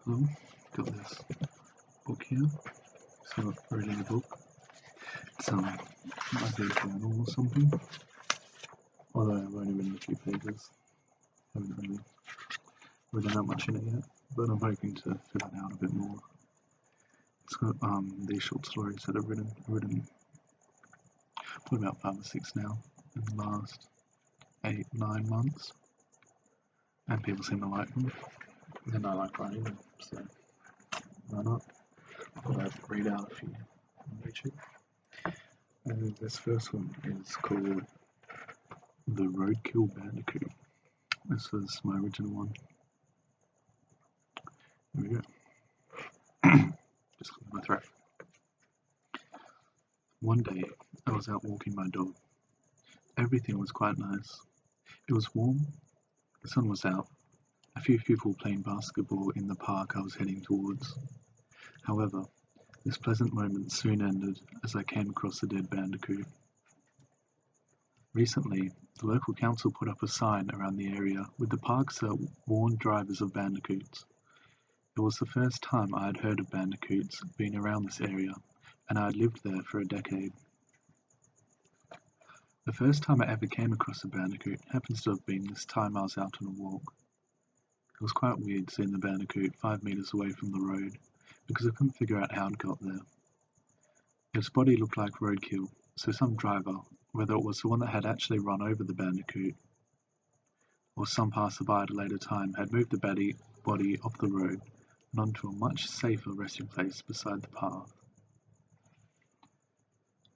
Got this book here. So I'm reading a book. It's might be a journal or something. Although I've only written a few pages. Haven't really written that much in it yet. But I'm hoping to fill it out a bit more. It's got these short stories that I've written probably about 5 or 6 now in the last 8-9 months. And people seem to like them. And I like writing them, so why not? I'll read out a few on YouTube. And this first one is called The Roadkill Bandicoot. This was my original one. Here we go. Just clear my throat. One day, I was out walking my dog. Everything was quite nice. It was warm, the sun was out, a few people playing basketball in the park I was heading towards. However, this pleasant moment soon ended as I came across a dead bandicoot. Recently, the local council put up a sign around the area with the parks that warned drivers of bandicoots. It was the first time I had heard of bandicoots being around this area, and I had lived there for a decade. The first time I ever came across a bandicoot happens to have been this time I was out on a walk. It was quite weird seeing the bandicoot 5 meters away from the road, because I couldn't figure out how it got there. Its body looked like roadkill, so some driver, whether it was the one that had actually run over the bandicoot, or some passerby at a later time, had moved the body off the road and onto a much safer resting place beside the path.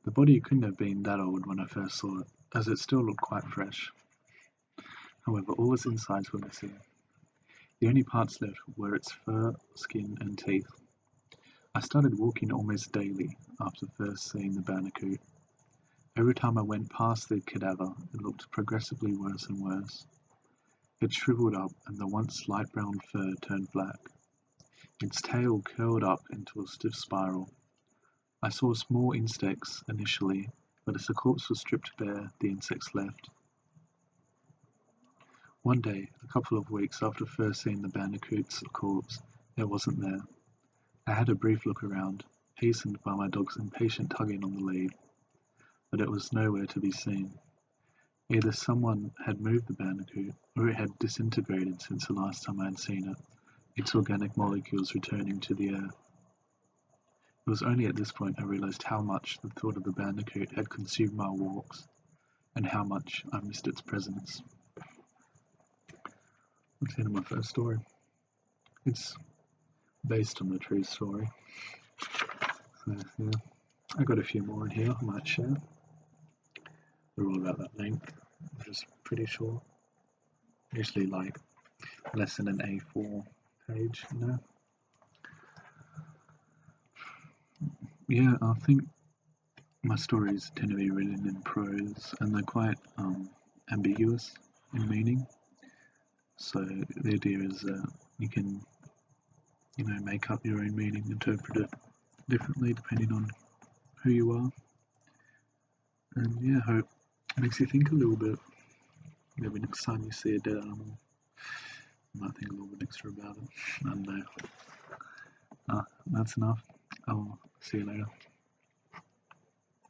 The body couldn't have been that old when I first saw it, as it still looked quite fresh. However, all its insides were missing. The only parts left were its fur, skin, and teeth. I started walking almost daily after first seeing the bandicoot. Every time I went past the cadaver, it looked progressively worse and worse. It shriveled up, and the once light brown fur turned black. Its tail curled up into a stiff spiral. I saw small insects initially, but as the corpse was stripped bare, the insects left. One day, a couple of weeks after first seeing the bandicoot's corpse, it wasn't there. I had a brief look around, hastened by my dog's impatient tugging on the lead, but it was nowhere to be seen. Either someone had moved the bandicoot, or it had disintegrated since the last time I had seen it, its organic molecules returning to the air. It was only at this point I realized how much the thought of the bandicoot had consumed my walks, and how much I missed its presence. That's the end of my first story. It's based on a true story. So, yeah. I got a few more in here I might share. They're all about that length, which is pretty short. Usually like less than an A4 page, you know. Yeah, I think my stories tend to be written in prose, and they're quite ambiguous in meaning. So the idea is that you can, make up your own meaning, interpret it differently depending on who you are. And yeah, I hope it makes you think a little bit. Maybe next time you see a dead animal, you might think a little bit extra about it. I don't know. That's enough. I'll see you later.